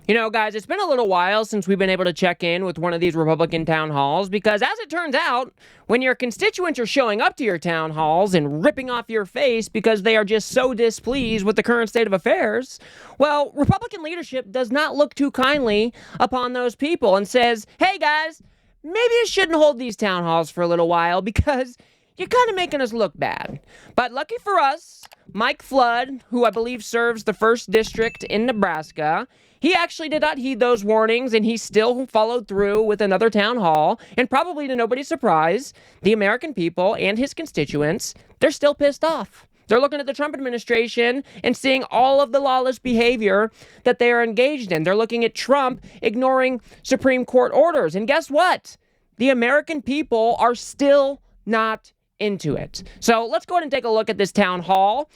You know, guys, it's been a little while since we've been able to check in with one of these Republican town halls because, as it turns out, when your constituents are showing up to your town halls and ripping off your face because they are just so displeased with the current state of affairs, well, Republican leadership does not look too kindly upon those people and says, hey, guys, maybe you shouldn't hold these town halls for a little while because you're kind of making us look bad. But lucky for us, Mike Flood, who I believe serves the 1st District in Nebraska, he actually did not heed those warnings, and he still followed through with another town hall. And probably to nobody's surprise, the American people and his constituents, they're still pissed off. They're looking at the Trump administration and seeing all of the lawless behavior that they are engaged in. They're looking at Trump ignoring Supreme Court orders. And guess what? The American people are still not into it. So let's go ahead and take a look at this town hall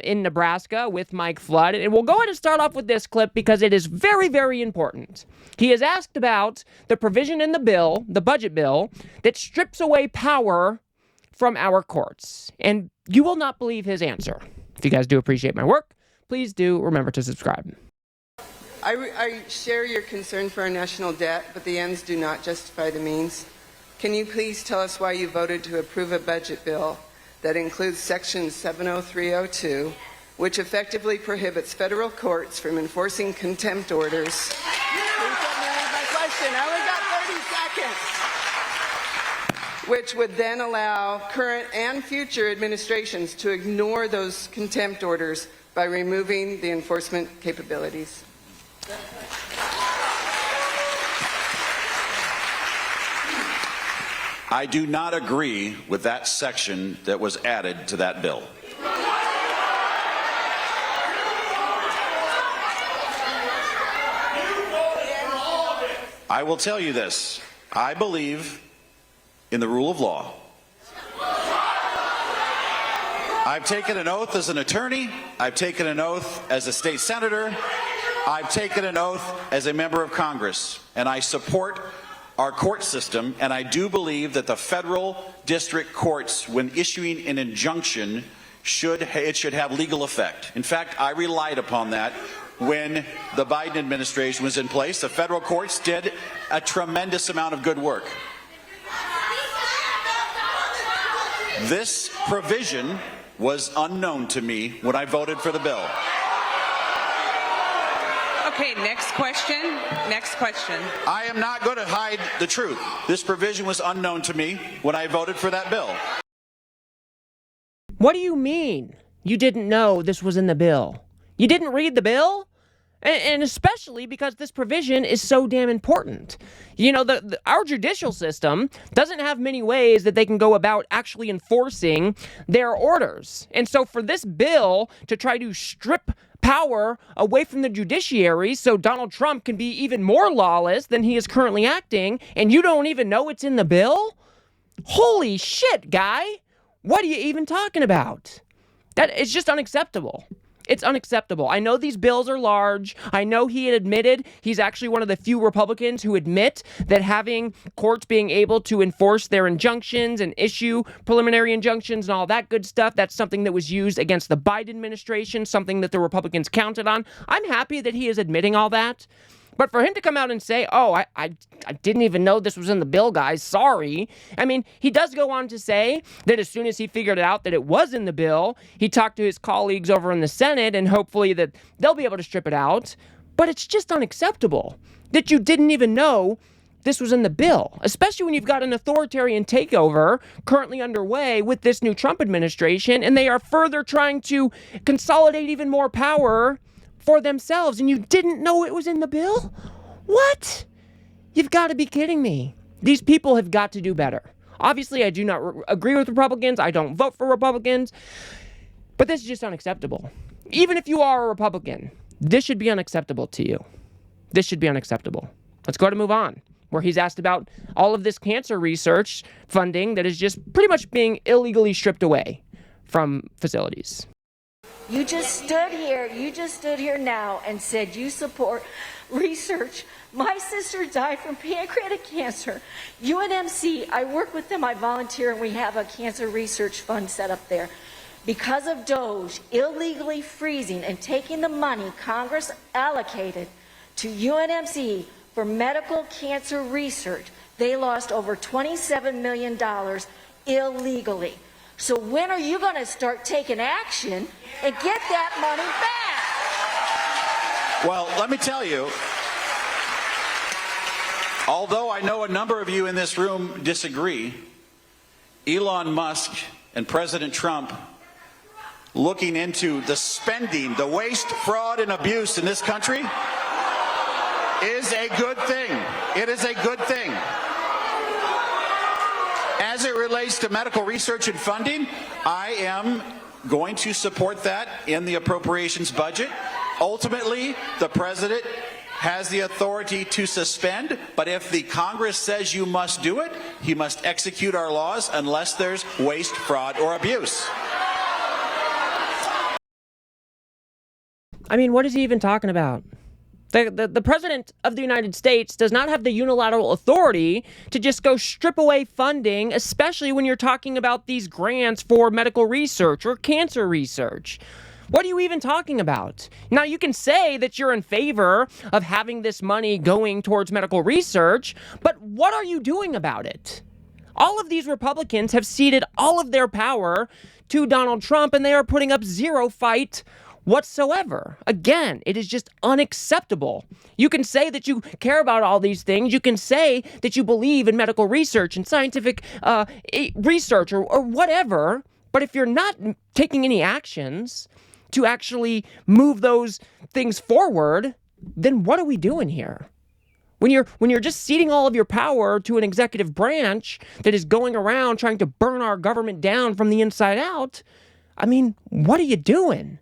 in Nebraska with Mike Flood. And we'll go ahead and start off with this clip because it is very, very important. He is asked about the provision in the bill, the budget bill, that strips away power from our courts. And you will not believe his answer. If you guys do appreciate my work, please do remember to subscribe. I share your concern for our national debt, but the ends do not justify the means. Can you please tell us why you voted to approve a budget bill that includes Section 70302, which effectively prohibits federal courts from enforcing contempt orders? Please let me ask my question. I only got 30 seconds. Which would then allow current and future administrations to ignore those contempt orders by removing the enforcement capabilities. I do not agree with that section that was added to that bill. I will tell you this. I believe in the rule of law. I've taken an oath as an attorney. I've taken an oath as a state senator. I've taken an oath as a member of Congress, and I support our court system, and I do believe that the federal district courts, when issuing an injunction, should have legal effect. In fact, I relied upon that when the Biden administration was in place. The federal courts did a tremendous amount of good work. This provision was unknown to me when I voted for the bill. Okay, next question. Next question. I am not going to hide the truth. This provision was unknown to me when I voted for that bill. What do you mean you didn't know this was in the bill? You didn't read the bill? And especially because this provision is so damn important. You know, our judicial system doesn't have many ways that they can go about actually enforcing their orders. And so for this bill to try to strip power away from the judiciary so Donald Trump can be even more lawless than he is currently acting, and you don't even know it's in the bill? Holy shit, guy. What are you even talking about? That is just unacceptable. It's unacceptable. I know these bills are large. I know he had admitted he's actually one of the few Republicans who admit that having courts being able to enforce their injunctions and issue preliminary injunctions and all that good stuff, that's something that was used against the Biden administration, something that the Republicans counted on. I'm happy that he is admitting all that. But for him to come out and say, oh, I didn't even know this was in the bill, guys, sorry. I mean, he does go on to say that as soon as he figured out that it was in the bill, he talked to his colleagues over in the Senate and hopefully that they'll be able to strip it out. But it's just unacceptable that you didn't even know this was in the bill, especially when you've got an authoritarian takeover currently underway with this new Trump administration, and they are further trying to consolidate even more power for themselves, and you didn't know it was in the bill? What? You've got to be kidding me. These people have got to do better. Obviously, I do not agree with Republicans. I don't vote for Republicans. But this is just unacceptable. Even if you are a Republican, this should be unacceptable to you. This should be unacceptable. Let's go ahead and move on, where he's asked about all of this cancer research funding that is just pretty much being illegally stripped away from facilities. You just stood here now and said you support research. My sister died from pancreatic cancer. UNMC, I work with them, I volunteer, and we have a cancer research fund set up there. Because of DOJ illegally freezing and taking the money Congress allocated to UNMC for medical cancer research. They lost over $27 million illegally. So when are you going to start taking action and get that money back? Well, let me tell you, although I know a number of you in this room disagree, Elon Musk and President Trump looking into the spending, the waste, fraud, and abuse in this country is a good thing. It is a good thing. As it relates to medical research and funding, I am going to support that in the appropriations budget. Ultimately, the president has the authority to suspend, but if the Congress says you must do it, he must execute our laws unless there's waste, fraud, or abuse. I mean, what is he even talking about? The President of the United States does not have the unilateral authority to just go strip away funding, especially when you're talking about these grants for medical research or cancer research. What are you even talking about? Now, you can say that you're in favor of having this money going towards medical research, but what are you doing about it? All of these Republicans have ceded all of their power to Donald Trump, and they are putting up zero fight whatsoever. Again, it is just unacceptable. You can say that you care about all these things. You can say that you believe in medical research and scientific research or whatever, but if you're not taking any actions to actually move those things forward, then what are we doing here? When you're just ceding all of your power to an executive branch that is going around trying to burn our government down from the inside out, I mean, what are you doing?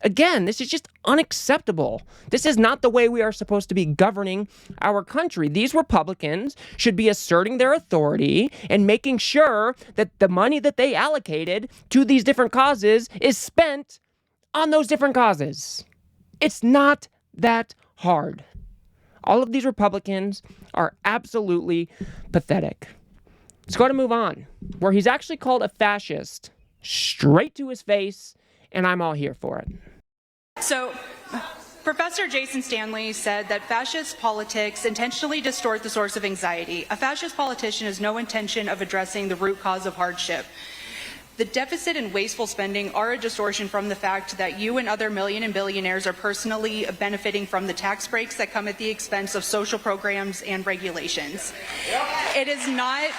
Again, this is just unacceptable. This is not the way we are supposed to be governing our country. These Republicans should be asserting their authority and making sure that the money that they allocated to these different causes is spent on those different causes. It's not that hard. All of these Republicans are absolutely pathetic. Let's go to move on, where he's actually called a fascist straight to his face, and I'm all here for it. So, Professor Jason Stanley said that fascist politics intentionally distort the source of anxiety. A fascist politician has no intention of addressing the root cause of hardship. The deficit and wasteful spending are a distortion from the fact that you and other million and billionaires are personally benefiting from the tax breaks that come at the expense of social programs and regulations. It is not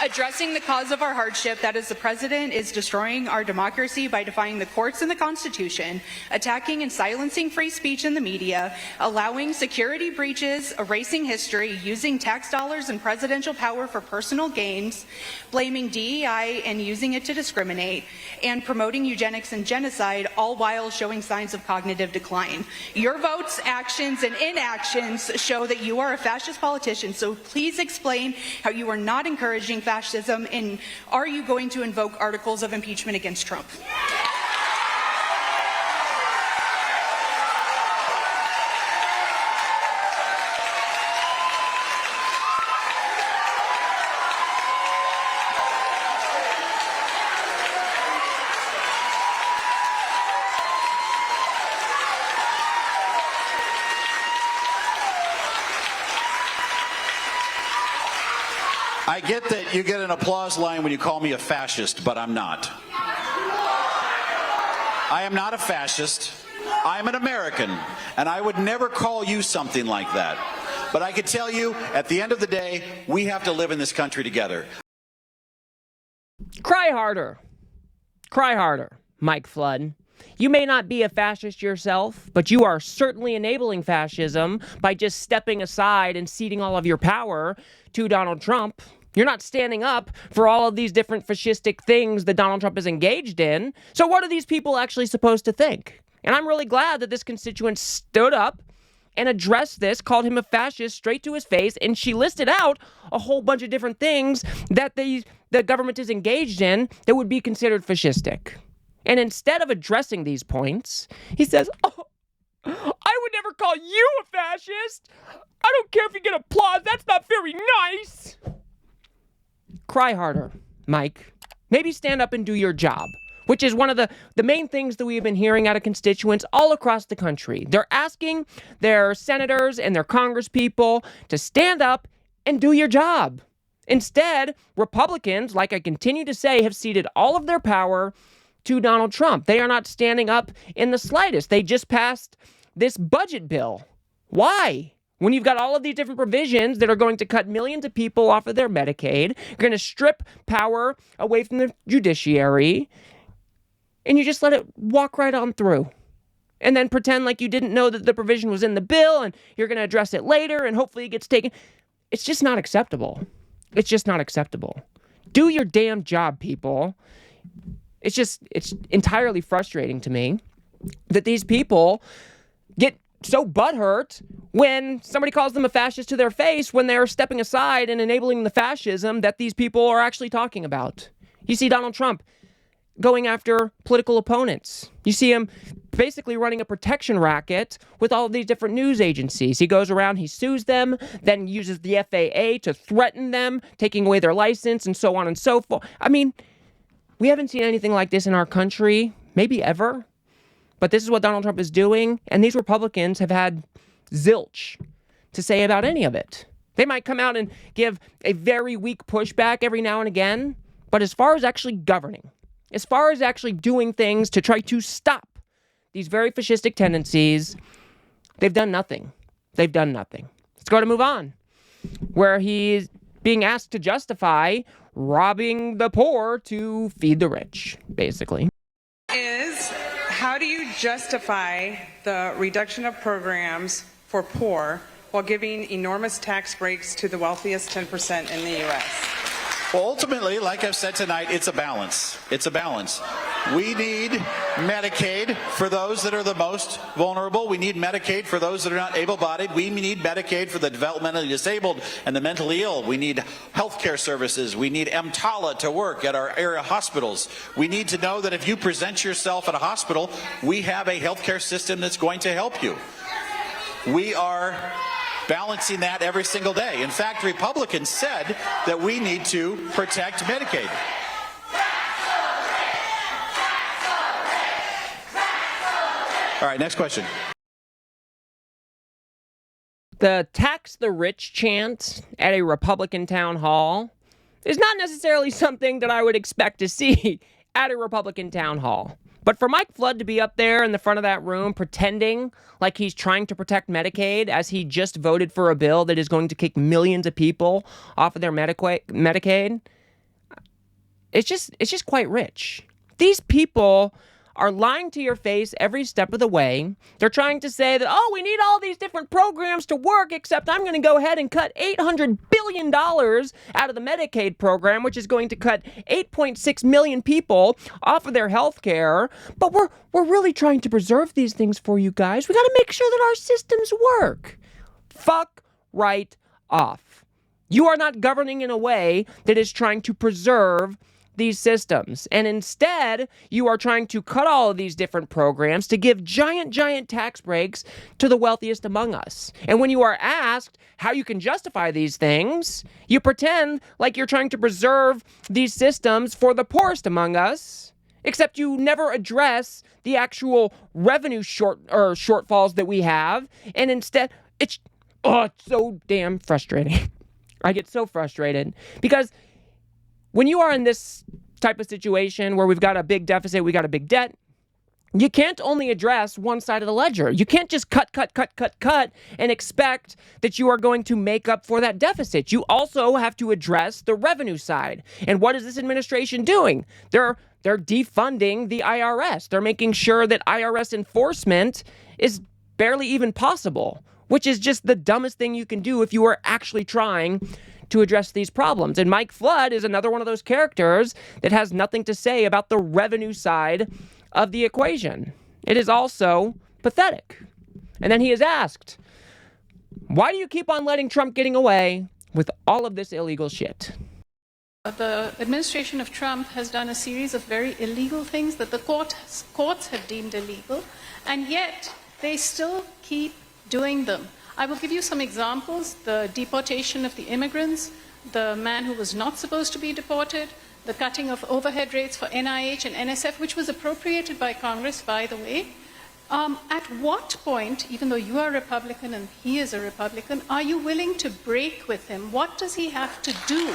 addressing the cause of our hardship that is the president is destroying our democracy by defying the courts and the Constitution, attacking and silencing free speech in the media, allowing security breaches, erasing history, using tax dollars and presidential power for personal gains, blaming DEI and using it to discriminate, and promoting eugenics and genocide, all while showing signs of cognitive decline. Your votes, actions, and inactions show that you are a fascist politician, so please explain how you are not encouraging fascism, and are you going to invoke articles of impeachment against Trump? I get that you get an applause line when you call me a fascist, but I'm not. I am not a fascist. I'm an American, and I would never call you something like that. But I can tell you, at the end of the day, we have to live in this country together. Cry harder. Cry harder, Mike Flood. You may not be a fascist yourself, but you are certainly enabling fascism by just stepping aside and ceding all of your power to Donald Trump. You're not standing up for all of these different fascistic things that Donald Trump is engaged in. So what are these people actually supposed to think? And I'm really glad that this constituent stood up and addressed this, called him a fascist straight to his face, and she listed out a whole bunch of different things that the government is engaged in that would be considered fascistic. And instead of addressing these points, he says, "Oh, I would never call you a fascist. I don't care if you get applause. That's not very nice." Cry harder, Mike. Maybe stand up and do your job, which is one of the main things that we've been hearing out of constituents all across the country. They're asking their senators and their congresspeople to stand up and do your job. Instead, Republicans, like I continue to say, have ceded all of their power to Donald Trump. They are not standing up in the slightest. They just passed this budget bill. Why? When you've got all of these different provisions that are going to cut millions of people off of their Medicaid, you're going to strip power away from the judiciary, and you just let it walk right on through. And then pretend like you didn't know that the provision was in the bill, and you're going to address it later, and hopefully it gets taken. It's just not acceptable. It's just not acceptable. Do your damn job, people. It's entirely frustrating to me that these people get so butthurt when somebody calls them a fascist to their face when they're stepping aside and enabling the fascism that these people are actually talking about. You see Donald Trump going after political opponents. You see him basically running a protection racket with all of these different news agencies. He goes around, he sues them, then uses the FAA to threaten them, taking away their license and so on and so forth. I mean, we haven't seen anything like this in our country, maybe ever. But this is what Donald Trump is doing, and these Republicans have had zilch to say about any of it. They might come out and give a very weak pushback every now and again, but as far as actually governing, as far as actually doing things to try to stop these very fascistic tendencies, they've done nothing. They've done nothing. Let's go to move on, where he's being asked to justify robbing the poor to feed the rich, basically. How do you justify the reduction of programs for poor while giving enormous tax breaks to the wealthiest 10% in the U.S.? Well, ultimately, like I've said tonight, it's a balance. It's a balance. We need Medicaid for those that are the most vulnerable. We need Medicaid for those that are not able-bodied. We need Medicaid for the developmentally disabled and the mentally ill. We need health care services. We need EMTALA to work at our area hospitals. We need to know that if you present yourself at a hospital, we have a health care system that's going to help you. We are balancing that every single day. In fact, Republicans said that we need to protect Medicaid. All right, next question. The tax the rich chant at a Republican town hall is not necessarily something that I would expect to see at a Republican town hall. But for Mike Flood to be up there in the front of that room pretending like he's trying to protect Medicaid as he just voted for a bill that is going to kick millions of people off of their Medicaid, it's just quite rich. These people are lying to your face every step of the way. They're trying to say that, oh, we need all these different programs to work, except I'm going to go ahead and cut $800 billion out of the Medicaid program, which is going to cut 8.6 million people off of their health care. But we're really trying to preserve these things for you guys. We got to make sure that our systems work. Fuck right off. You are not governing in a way that is trying to preserve these systems. And instead, you are trying to cut all of these different programs to give giant tax breaks to the wealthiest among us. And when you are asked how you can justify these things, you pretend like you're trying to preserve these systems for the poorest among us, except you never address the actual revenue shortfalls that we have. And instead, it's so damn frustrating. I get so frustrated because when you are in this type of situation where we've got a big deficit, we got a big debt, you can't only address one side of the ledger. You can't just cut and expect that you are going to make up for that deficit. You also have to address the revenue side. And what is this administration doing? They're defunding the IRS. They're making sure that IRS enforcement is barely even possible, which is just the dumbest thing you can do if you are actually trying to address these problems. And Mike Flood is another one of those characters that has nothing to say about the revenue side of the equation. It is also pathetic. And then he is asked, why do you keep on letting Trump getting away with all of this illegal shit? The administration of Trump has done a series of very illegal things that the courts have deemed illegal, and yet they still keep doing them. I will give you some examples: the deportation of the immigrants, the man who was not supposed to be deported, the cutting of overhead rates for NIH and NSF, which was appropriated by Congress, by the way. At what point, even though you are a Republican and he is a Republican, are you willing to break with him? What does he have to do?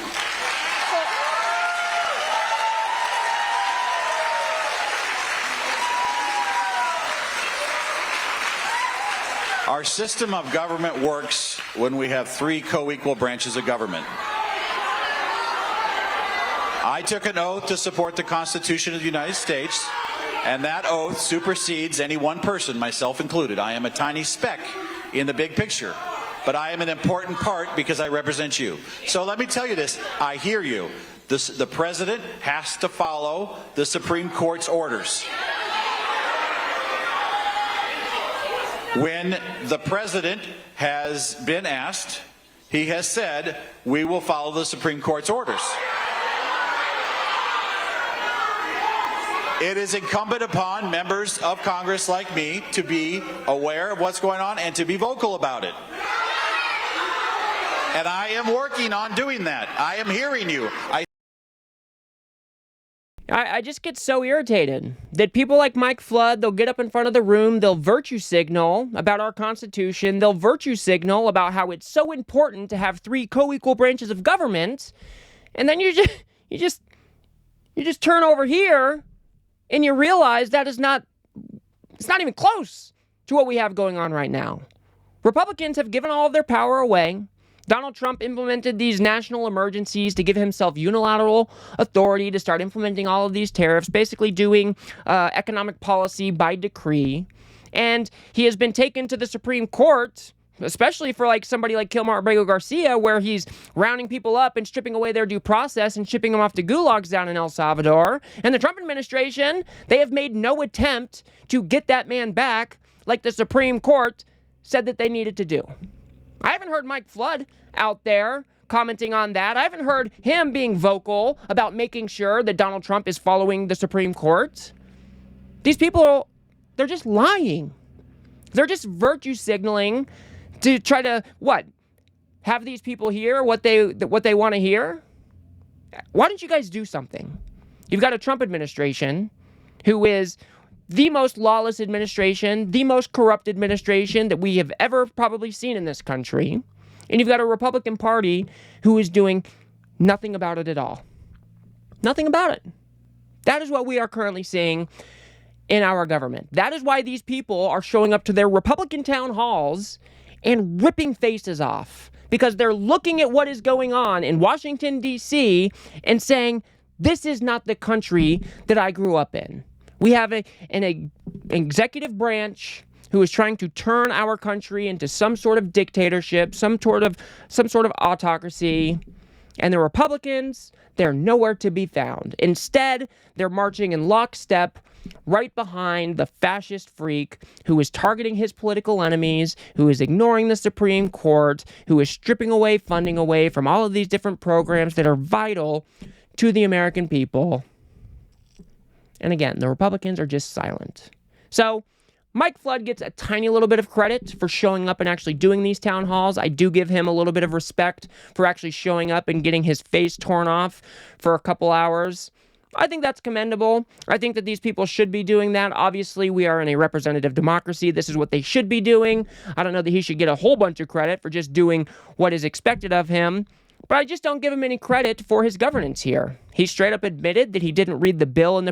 Our system of government works when we have three co-equal branches of government. I took an oath to support the Constitution of the United States, and that oath supersedes any one person, myself included. I am a tiny speck in the big picture, but I am an important part because I represent you. So let me tell you this, I hear you. The President has to follow the Supreme Court's orders. When the President has been asked, he has said, we will follow the Supreme Court's orders. It is incumbent upon members of Congress like me to be aware of what's going on and to be vocal about it. And I am working on doing that. I am hearing you. I just get so irritated that people like Mike Flood, they'll get up in front of the room, they'll virtue signal about our Constitution, they'll virtue signal about how it's so important to have three co-equal branches of government, and then you just turn over here and you realize that it's not even close to what we have going on right now. Republicans have given all of their power away. Donald Trump implemented these national emergencies to give himself unilateral authority to start implementing all of these tariffs, basically doing economic policy by decree. And he has been taken to the Supreme Court, especially for like somebody like Kilmar Abrego Garcia, where he's rounding people up and stripping away their due process and shipping them off to gulags down in El Salvador. And the Trump administration, they have made no attempt to get that man back like the Supreme Court said that they needed to do. I haven't heard Mike Flood out there commenting on that. I haven't heard him being vocal about making sure that Donald Trump is following the Supreme Court. These people, they're just lying. They're just virtue signaling to try to, have these people hear what they want to hear? Why don't you guys do something? You've got a Trump administration who is the most lawless administration, the most corrupt administration that we have ever probably seen in this country. And you've got a Republican Party who is doing nothing about it at all. Nothing about it. That is what we are currently seeing in our government. That is why these people are showing up to their Republican town halls and ripping faces off. Because they're looking at what is going on in Washington, D.C. and saying, this is not the country that I grew up in. We have an executive branch who is trying to turn our country into some sort of dictatorship, some sort of autocracy. And the Republicans, they're nowhere to be found. Instead, they're marching in lockstep right behind the fascist freak who is targeting his political enemies, who is ignoring the Supreme Court, who is stripping away funding away from all of these different programs that are vital to the American people. And again, the Republicans are just silent. So Mike Flood gets a tiny little bit of credit for showing up and actually doing these town halls. I do give him a little bit of respect for actually showing up and getting his face torn off for a couple hours. I think that's commendable. I think that these people should be doing that. Obviously, we are in a representative democracy. This is what they should be doing. I don't know that he should get a whole bunch of credit for just doing what is expected of him. But I just don't give him any credit for his governance here. He straight up admitted that he didn't read the bill and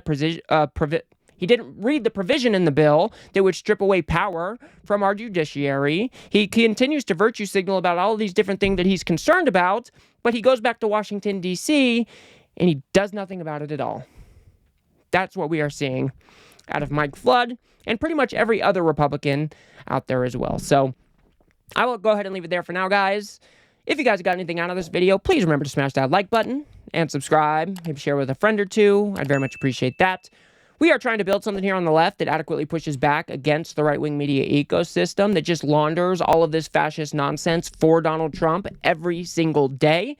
he didn't read the provision in the bill that would strip away power from our judiciary. He continues to virtue signal about all of these different things that he's concerned about, but he goes back to Washington, D.C., and he does nothing about it at all. That's what we are seeing out of Mike Flood and pretty much every other Republican out there as well. So I will go ahead and leave it there for now, guys. If you guys got anything out of this video, please remember to smash that like button and subscribe. Maybe share with a friend or two. I'd very much appreciate that. We are trying to build something here on the left that adequately pushes back against the right-wing media ecosystem that just launders all of this fascist nonsense for Donald Trump every single day.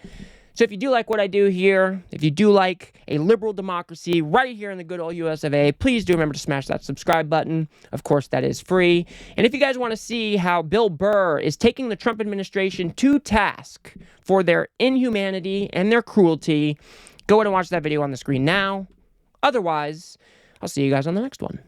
So if you do like what I do here, if you do like a liberal democracy right here in the good old US of A, please do remember to smash that subscribe button. Of course, that is free. And if you guys want to see how Bill Burr is taking the Trump administration to task for their inhumanity and their cruelty, Go ahead and watch that video on the screen now. Otherwise, I'll see you guys on the next one.